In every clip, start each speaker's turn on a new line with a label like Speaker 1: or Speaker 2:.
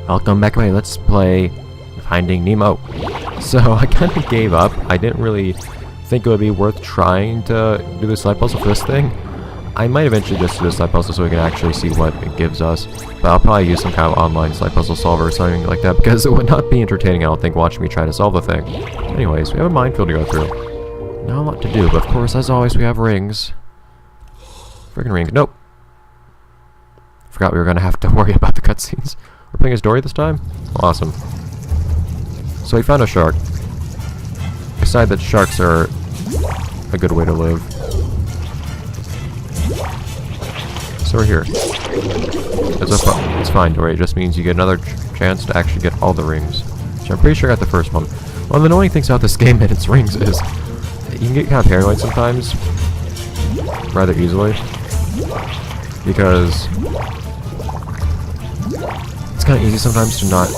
Speaker 1: Welcome back, everybody. Let's play Finding Nemo. So I kind of gave up. I didn't really think it would be worth trying to do the slide puzzle for this thing. I might eventually just do the slide puzzle so we can actually see what it gives us. But I'll probably use some kind of online slide puzzle solver or something like that because it would not be entertaining, I don't think, watching me try to solve the thing. Anyways, we have a minefield to go through. Not a lot to do, but of course, as always, we have rings. Freaking rings. Nope. Forgot we were going to have to worry about the cutscenes. We're playing as Dory this time? Awesome. So we found a shark. Decided that sharks are a good way to live. So we're here. It's fine, Dory. It just means you get another chance to actually get all the rings. Which I'm pretty sure I got the first one. One of the annoying things about this game and its rings is you can get kind of paranoid sometimes. Rather easily. Because it's kind of easy sometimes to not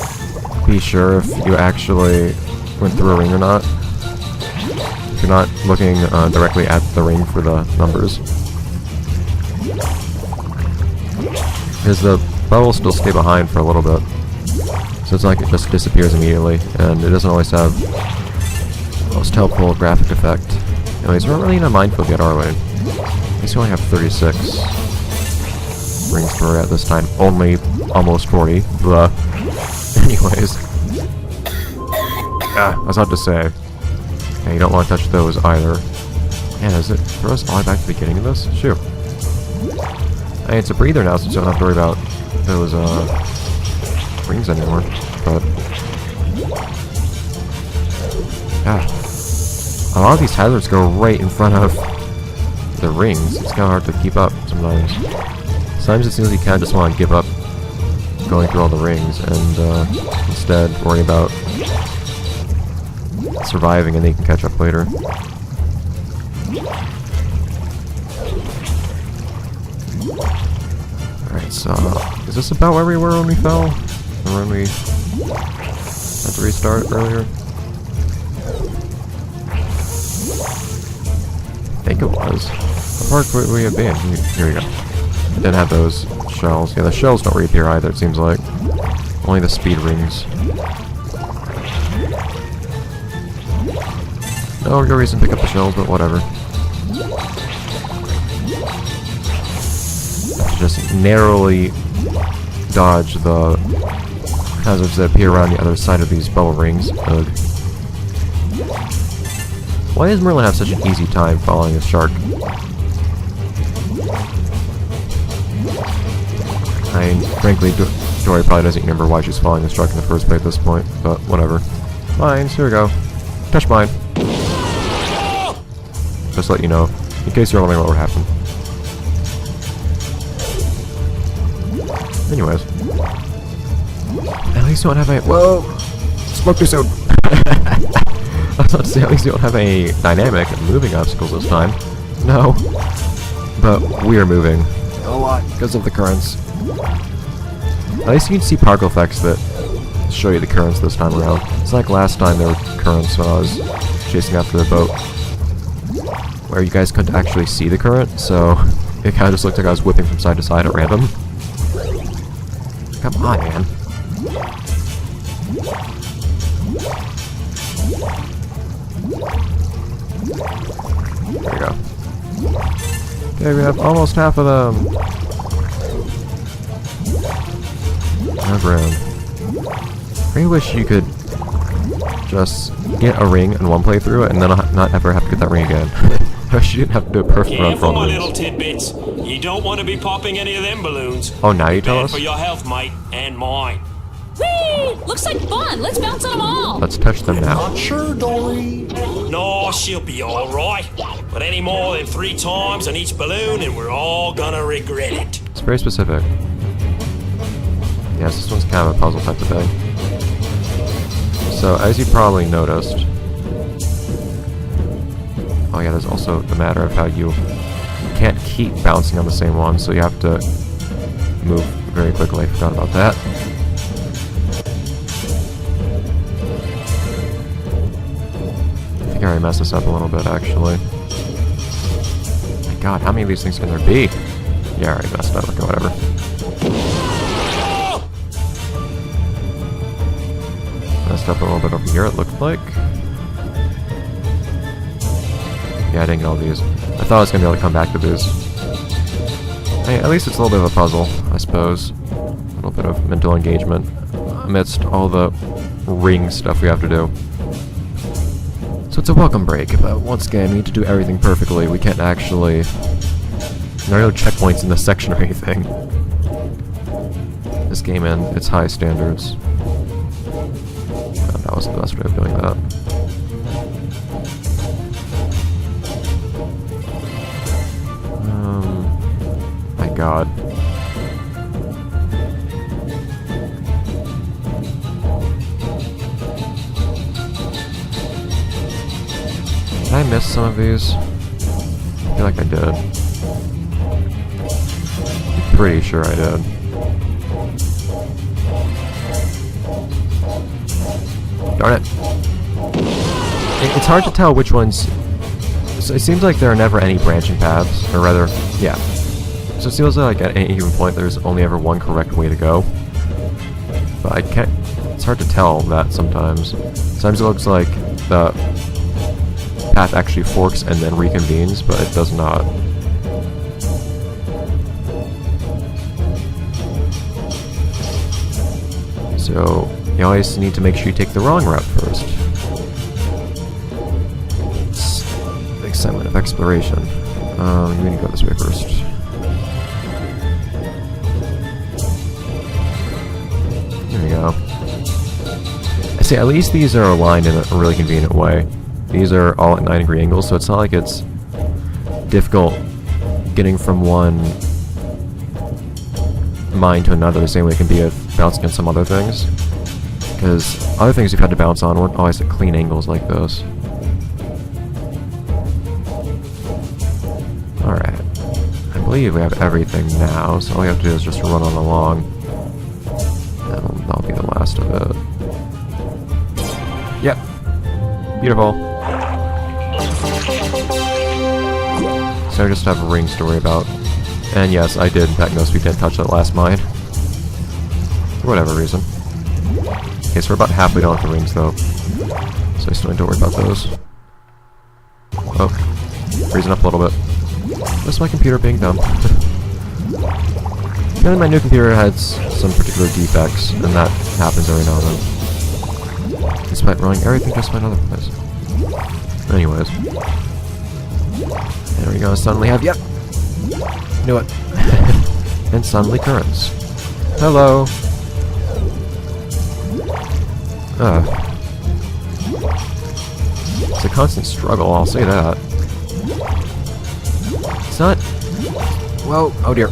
Speaker 1: be sure if you actually went through a ring or not. If you're not looking directly at the ring for the numbers. Because the bubbles still stay behind for a little bit. So it's like it just disappears immediately, and it doesn't always have the most helpful graphic effect. Anyways, we're not really in a minefield yet, are we? At least we only have 36 rings per at this time. Only almost 40. Blah. Anyways. I was about to say. Yeah, you don't want to touch those either. Man, does it throw us all the way back to the beginning of this? Shoot. I mean, it's a breather now, so you don't have to worry about those rings anymore. But yeah, a lot of these hazards go right in front of the rings. It's kind of hard to keep up sometimes. Sometimes it seems like you kind of just want to give up going through all the rings and instead worry about surviving, and then you can catch up later. Alright, so is this about where we were when we fell? Or when we had to restart earlier? I think it was. How far could we have been? Here we go. Didn't have those shells. Yeah, the shells don't reappear either, it seems like. Only the speed rings. No real reason to pick up the shells, but whatever. Just narrowly dodge the hazards that appear around the other side of these bubble rings. Ugh. Why does Merlin have such an easy time following a shark? I mean, frankly, Dory probably doesn't remember why she's following the shark in the first place at this point, but whatever. Mines, here we go. Touch mine. Just to let you know, in case you're wondering what would happen. Anyways. At least you don't have a... Whoa! Spoke too soon! I was about to say, at least you don't have a dynamic moving obstacles this time. No. But we are moving. A lot because of the currents. At least you can see particle effects that show you the currents this time around. It's like last time there were currents when I was chasing after the boat, where you guys couldn't actually see the current, so it kind of just looked like I was whipping from side to side at random. Come on, man. There we go. Okay, we have almost half of them. Around. I really wish you could just get a ring in one playthrough and then not ever have to get that ring again. I wish you didn't have to do a perfect run for all the rings.
Speaker 2: Little tidbits. You don't want to be popping any of them balloons.
Speaker 1: Oh, now you tell us?
Speaker 2: For your health, mate, and mine.
Speaker 3: Whee! Looks like fun. Let's bounce on them all.
Speaker 1: Let's touch them now.
Speaker 4: Not sure, Dory.
Speaker 2: No, she'll be all right. But any more than 3 times on each balloon, and we're all gonna regret it.
Speaker 1: It's very specific. Yes, this one's kind of a puzzle type of thing. So, as you probably noticed... Oh yeah, there's also the matter of how you can't keep bouncing on the same one, so you have to move very quickly. I forgot about that. I think I already messed this up a little bit, actually. My god, how many of these things can there be? Yeah, I already messed up. Okay, whatever. messed up a little bit over here, it looked like. Yeah, I didn't get all these. I thought I was going to be able to come back to these. Hey, at least it's a little bit of a puzzle, I suppose. A little bit of mental engagement amidst all the ring stuff we have to do. So it's a welcome break, but once again, we need to do everything perfectly. We can't actually... There are no checkpoints in this section or anything. This game and its high standards. That wasn't the best way of doing that. My god. Did I miss some of these? I feel like I did. I'm pretty sure I did. Darn it. It's hard to tell which ones... So it seems like there are never any branching paths, or rather, yeah. So it feels like at any given point there's only ever one correct way to go. But I can't... It's hard to tell that sometimes. Sometimes it looks like the path actually forks and then reconvenes, but it does not. So you always need to make sure you take the wrong route first. Excitement of exploration. You need to go this way first. There we go. I see, at least these are aligned in a really convenient way. These are all at 9-degree angles, so it's not like it's difficult getting from one mine to another the same way it can be with bouncing on some other things. Because other things you've had to bounce on weren't always at clean angles like this. Alright. I believe we have everything now, so all we have to do is just run on along. That'll be the last of it. Yep. Beautiful. So I just have rings to worry about. And yes, I did in fact notice we didn't touch that last mine. For whatever reason. Okay, so we're about halfway done with the rings though. So I still need to worry about those. Oh. Freezing up a little bit. Just my computer being dumb. Apparently my new computer had some particular defects, and that happens every now and then. Despite running everything just fine otherwise. Anyways. There we go, suddenly have, yep! Knew it. And suddenly currents. Hello! It's a constant struggle, I'll say that. It's not... Whoa, oh dear.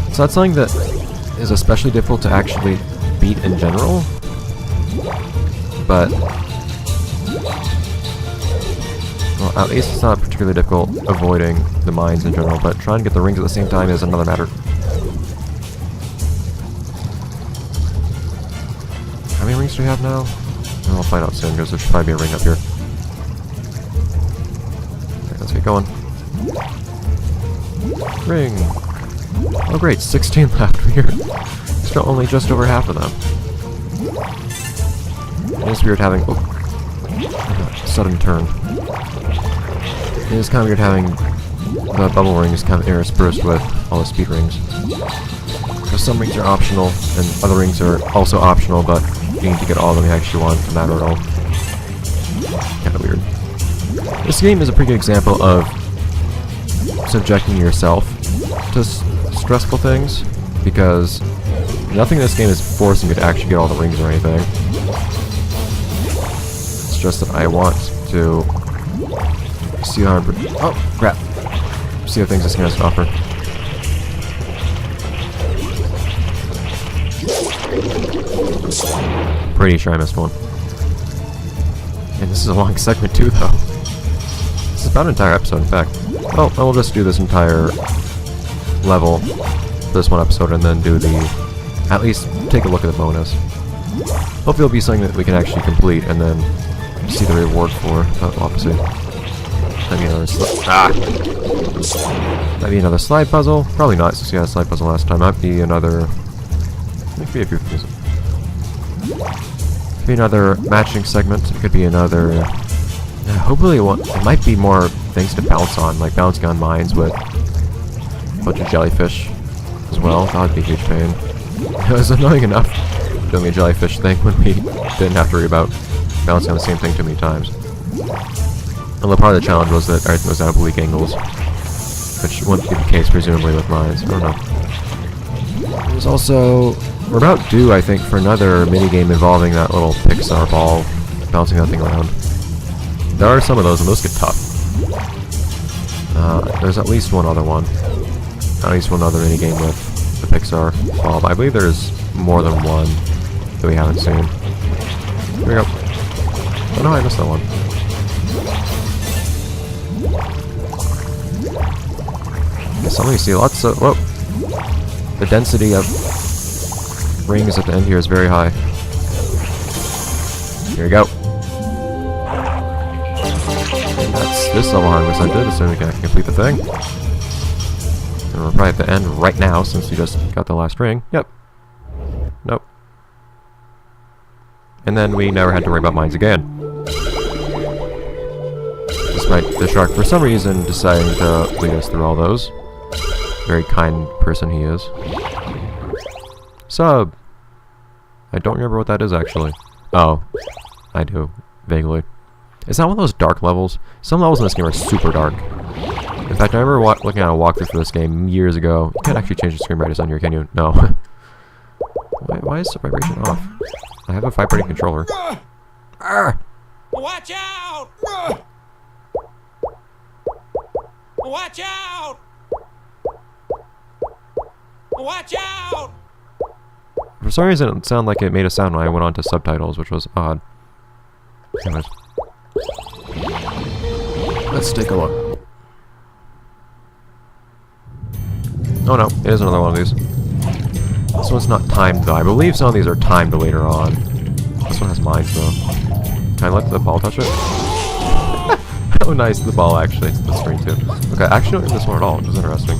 Speaker 1: It's not something that is especially difficult to actually beat in general, but... Well, at least it's not particularly difficult avoiding the mines in general, but trying to get the rings at the same time is another matter. How many rings do we have now? Well, I'll find out soon, because there should probably be a ring up here. Okay, let's get going. Ring! Oh great, 16 left here. Still only just over half of them. It is weird having... Oh, sudden turn. It is kind of weird having the bubble rings kind of interspersed with all the speed rings. Because some rings are optional, and other rings are also optional, but you need to get all of them you actually want to matter at all. Kind of weird. This game is a pretty good example of subjecting yourself to stressful things, because nothing in this game is forcing you to actually get all the rings or anything. It's just that I want to see how oh, crap. See how things this game has to offer. Pretty sure I missed one. And this is a long segment too, though. This is about an entire episode, in fact. Oh, I will just do this entire level for this one episode and then do the... At least take a look at the bonus. Hopefully it'll be something that we can actually complete and then see the reward for. Opposite. That'd be another That'd be another slide puzzle. Probably not, since we had a slide puzzle last time. Might be another... Might be a few things. Could be another matching segment. It could be another... hopefully it might be more things to bounce on, like bouncing on mines with a bunch of jellyfish as well. That would be a huge pain. It was annoying enough doing a jellyfish thing when we didn't have to worry about bouncing on the same thing too many times. Although part of the challenge was that everything was at oblique angles, which wouldn't be the case presumably with mines. I don't know. There's also... we're about due, I think, for another minigame involving that little Pixar ball bouncing that thing around. There are some of those, and those get tough. There's at least one other one. At least one other minigame with the Pixar ball. But I believe there's more than one that we haven't seen. Here we go. Oh no, I missed that one. Suddenly you see lots of... whoa! The density of rings at the end here is very high. Here we go. And that's this level 100%, so we can complete the thing. And we're probably at the end right now since we just got the last ring. Yep. Nope. And then we never had to worry about mines again. Despite the shark, for some reason, deciding to lead us through all those. Very kind person he is. Sub! I don't remember what that is, actually. Oh. I do. Vaguely. Is that one of those dark levels? Some levels in this game are super dark. In fact, I remember looking at a walkthrough for this game years ago. You can't actually change the screen brightness on here, can you? No. Why is the vibration off? I have a vibrating controller. Arr!
Speaker 2: Watch out! Watch out! Watch out!
Speaker 1: For some reason, it sounded like it made a sound when I went on to subtitles, which was odd. Anyways. Let's take a look. Oh no, it is another one of these. This one's not timed though. I believe some of these are timed later on. This one has mines though. Can I let the ball touch it? Oh nice, the ball actually hits the screen too. Okay, I actually don't remember this one at all, which is interesting.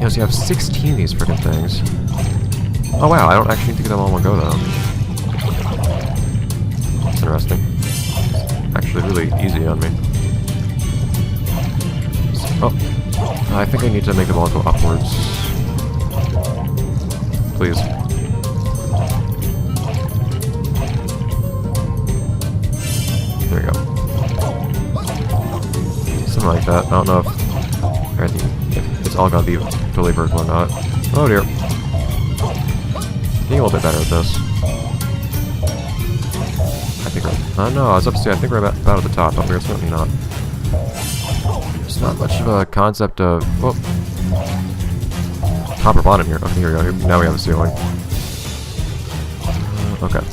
Speaker 1: Yeah, so you have 16 of these freaking things. Oh wow, I don't actually need to get them all in one go though. That's interesting. Actually really easy on me. Oh, I think I need to make the ball go upwards. Please. There we go. Something like that. I don't know if it's all gonna be totally vertical or not. Oh dear. Getting a little bit better at this. I think we're... no, I was up to... I think we're about at the top, but we're certainly not. There's not much of a concept of... whoa. Top or bottom here. Okay, here we go. Now we have a ceiling. Okay.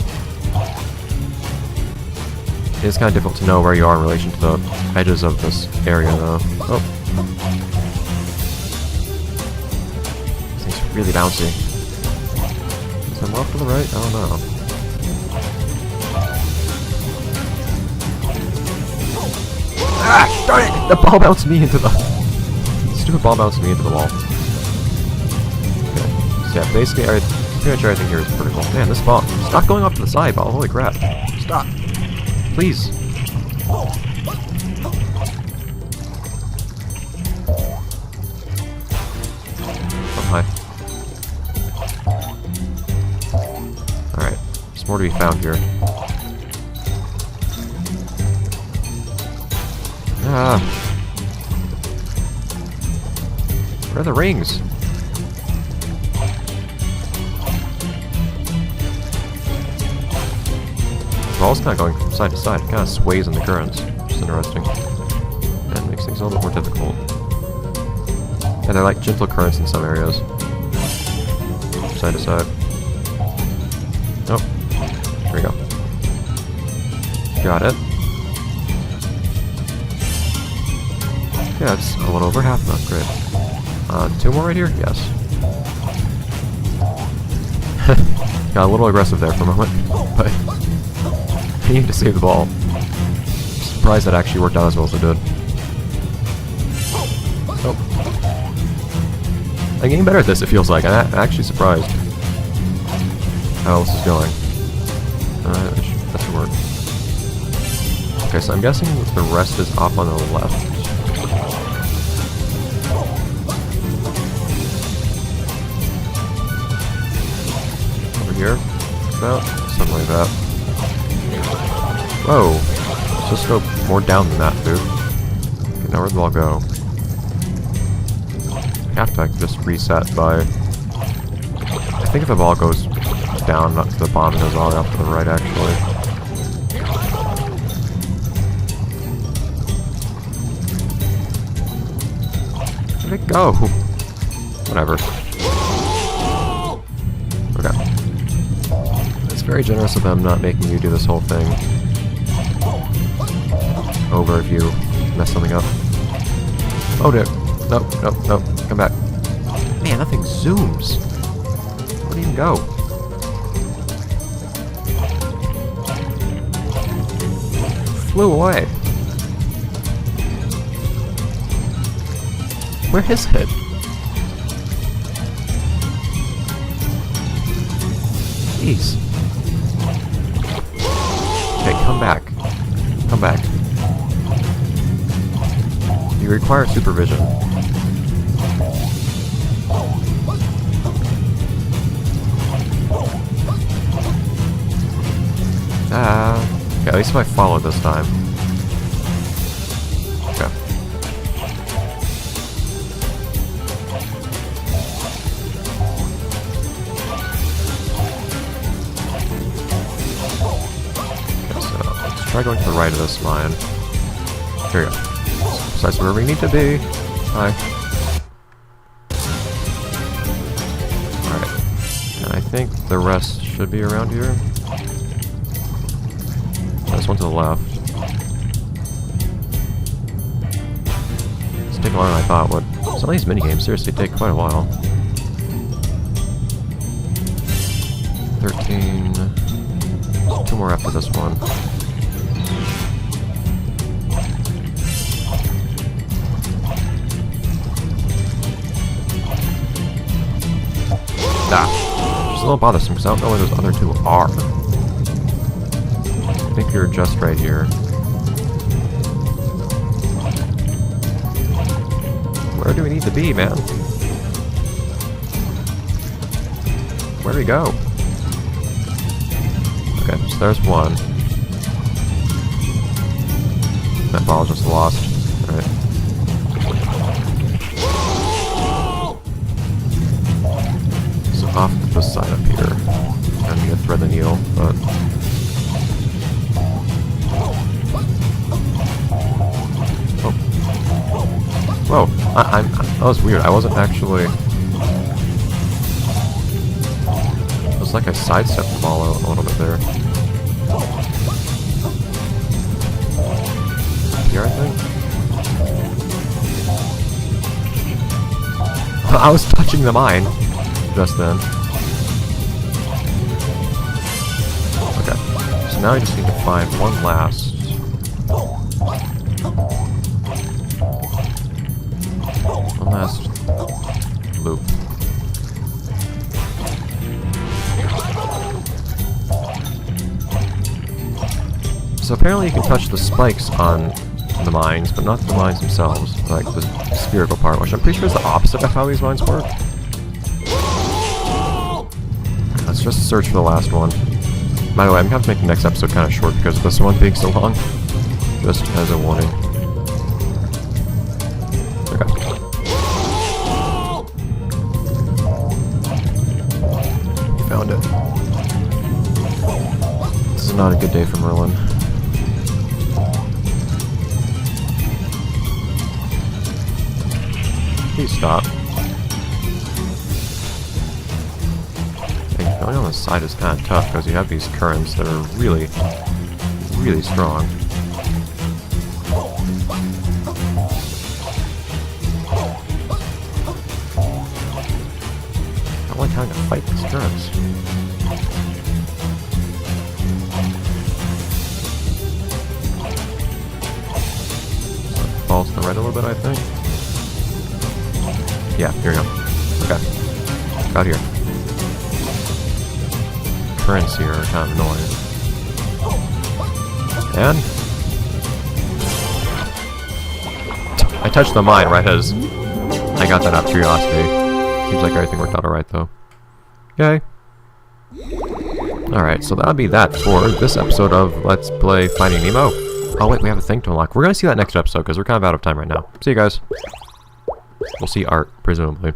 Speaker 1: It's kind of difficult to know where you are in relation to the edges of this area, though. Oh. This thing's really bouncy. Is it left or the right? I don't know. Ah! Darn it! The ball bounced me into the... stupid ball bounced me into the wall. Okay. So yeah, basically, pretty much everything here is vertical. Man, this ball... stop going off to the side, ball. Holy crap. Stop. Please. Oh, hi. Alright. There's more to be found here. Ah. Where are the rings? The ball's kind of going from side to side. It kind of sways in the currents, which is interesting. And makes things a little bit more difficult. And they're like gentle currents in some areas. Side to side. Oh. Here we go. Got it. Yeah, it's a little over half an upgrade. 2 more right here? Yes. Got a little aggressive there for a moment, but I need to save the ball. I'm surprised that actually worked out as well as it did. Oh. I'm getting better at this, it feels like. I'm actually surprised. how this is going. That should work. Okay, so I'm guessing the rest is off on the left. Over here? About? Something like that. Whoa! Let's just go more down than that, dude. Okay, now where'd the ball go? I have to just reset by... I think if the ball goes down, not to the bottom, it goes all the way up to the right, actually. Where'd it go? Whatever. Okay. It's very generous of them not making you do this whole thing over if you mess something up. Oh dear. Nope, nope, nope. Come back. Man, that thing zooms. Where'd it even go? Flew away. Where is it? Jeez. Okay, come back. Come back. You require supervision. Okay, at least if I follow this time. Okay. Okay, so let's try going to the right of this mine. Here we go. Precisely where we need to be. Hi. Alright. And I think the rest should be around here. This one to the left. It's taking longer than I thought it would. Some of these minigames seriously take quite a while. 13. There's 2 more after this one. Ah. Just a little bothersome because I don't know where those other 2 are. I think you're just right here. Where do we need to be, man? Where do we go? Okay, so there's one. That ball just lost. Alright. So off to the side up here. I need to thread the needle, but... Whoa, that was weird. I wasn't actually... It was like I sidestepped the ball a little bit there. Here, I think? I was touching the mine just then. Okay, so now I just need to find one last... last loop. So apparently you can touch the spikes on the mines, but not the mines themselves, like the spherical part, which I'm pretty sure is the opposite of how these mines work. Let's just search for the last one. By the way, I'm going to have to make the next episode kind of short because of this one being so long. Just as a warning. Found it. This is not a good day for Merlin. Please stop. Hey, going on the side is kind of tough because you have these currents that are really, really strong. I don't like having to fight these currents. Falls to the right a little bit, I think. Yeah, here we go. Okay. Out here. currents here are kind of annoying. And I touched the mine right as I got that out of curiosity. Seems like everything worked out alright though. Okay. Alright, so that'll be that for this episode of Let's Play Finding Nemo. Oh wait, we have a thing to unlock. We're gonna see that next episode because we're kind of out of time right now. See you guys. We'll see Art, presumably.